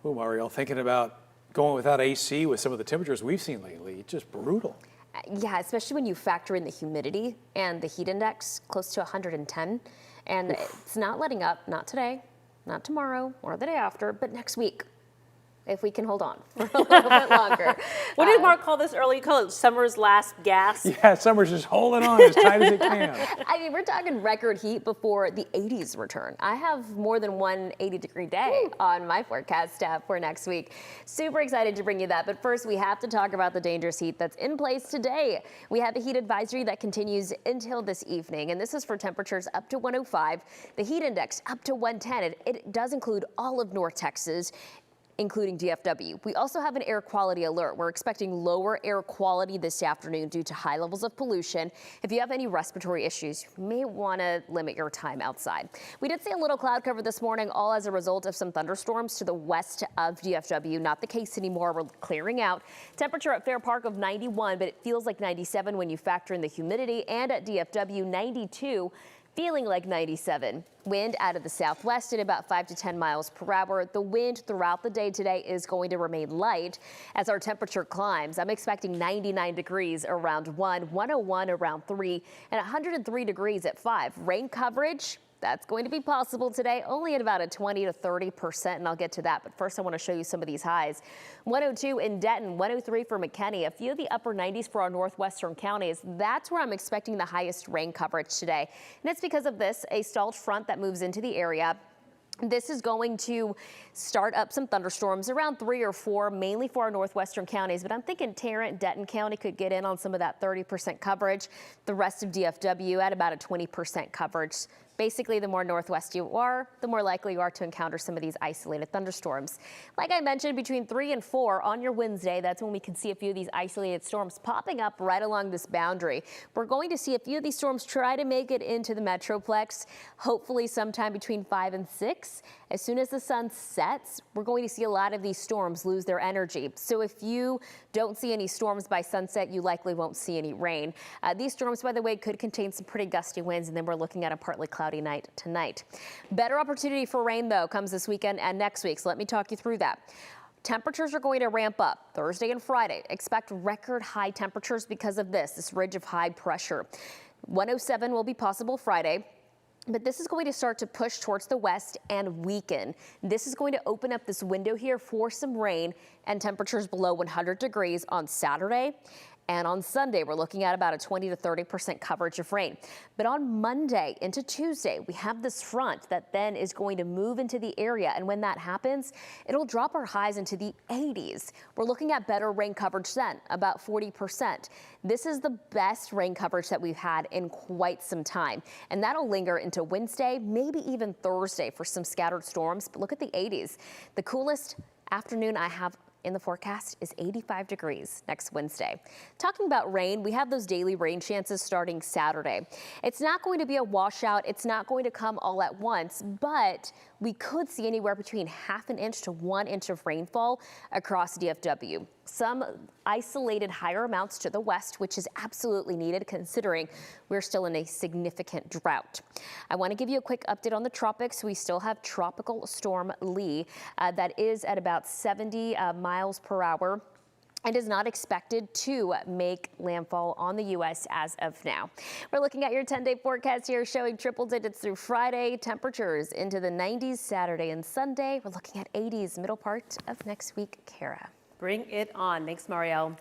Oh, Mario, thinking about going without AC with some of the temperatures we've seen lately, it's just brutal. Yeah, especially when you factor in the humidity and the heat index close to 110. And it's not letting up, not today, not tomorrow or the day after, but next week, if we can hold on for a little bit longer. What did Mark call this earlier? You call it summer's last gasp? Yeah, summer's just holding on as tight as it can. I mean, we're talking record heat before the 80s return. I have more than one 80-degree day on my forecast for next week. Super excited to bring you that. But first, we have to talk about the dangerous heat that's in place today. We have a heat advisory that continues until this evening, and this is for temperatures up to 105, the heat index up to 110. It does include all of North Texas, including DFW. We also have an air quality alert. We're expecting lower air quality this afternoon due to high levels of pollution. If you have any respiratory issues, you may want to limit your time outside. We did see a little cloud cover this morning, all as a result of some thunderstorms to the west of DFW. Not the case anymore. We're clearing out. Temperature at Fair Park of 91, but it feels like 97 when you factor in the humidity, and at DFW 92. Feeling like 97. Wind out of the southwest at about 5 to 10 miles per hour. The wind throughout the day today is going to remain light as our temperature climbs. I'm expecting 99 degrees around 1, 101 around 3, and 103 degrees at 5. Rain coverage, that's going to be possible today, only at about a 20 to 30%, and I'll get to that. But first, I want to show you some of these highs. 102 in Denton, 103 for McKinney, a few of the upper 90s for our northwestern counties. That's where I'm expecting the highest rain coverage today. And it's because of this, a stalled front that moves into the area. This is going to start up some thunderstorms around 3 or 4, mainly for our northwestern counties. But I'm thinking Tarrant, Denton County could get in on some of that 30% coverage. The rest of DFW at about a 20% coverage. Basically, the more northwest you are, the more likely you are to encounter some of these isolated thunderstorms. Like I mentioned, between 3 and 4 on your Wednesday, that's when we can see a few of these isolated storms popping up right along this boundary. We're going to see a few of these storms try to make it into the Metroplex, hopefully sometime between 5 and 6. As soon as the sun sets, we're going to see a lot of these storms lose their energy. So if you don't see any storms by sunset, you likely won't see any rain. These storms, by the way, could contain some pretty gusty winds, and then we're looking at a partly cloudy night tonight. Better opportunity for rain, though, comes this weekend and next week, so let me talk you through that. Temperatures are going to ramp up Thursday and Friday. Expect record high temperatures because of this ridge of high pressure. 107 will be possible Friday. But this is going to start to push towards the west and weaken. This is going to open up this window here for some rain and temperatures below 100 degrees on Saturday. And on Sunday, we're looking at about a 20 to 30% coverage of rain. But on Monday into Tuesday, we have this front that then is going to move into the area. And when that happens, it'll drop our highs into the 80s. We're looking at better rain coverage then, about 40%. This is the best rain coverage that we've had in quite some time. And that'll linger into Wednesday, maybe even Thursday for some scattered storms. But look at the 80s. The coolest afternoon I have in the forecast is 85 degrees next Wednesday. Talking about rain, we have those daily rain chances starting Saturday. It's not going to be a washout. It's not going to come all at once, but we could see anywhere between ½ an inch to 1 inch of rainfall across DFW. Some isolated higher amounts to the west, which is absolutely needed considering we're still in a significant drought. I want to give you a quick update on the tropics. We still have Tropical Storm Lee that is at about 70 miles per hour. And is not expected to make landfall on the U.S. as of now. We're looking at your 10-day forecast here showing triple digits through Friday. Temperatures into the 90s Saturday and Sunday. We're looking at 80s middle part of next week. Kara. Bring it on. Thanks, Marielle.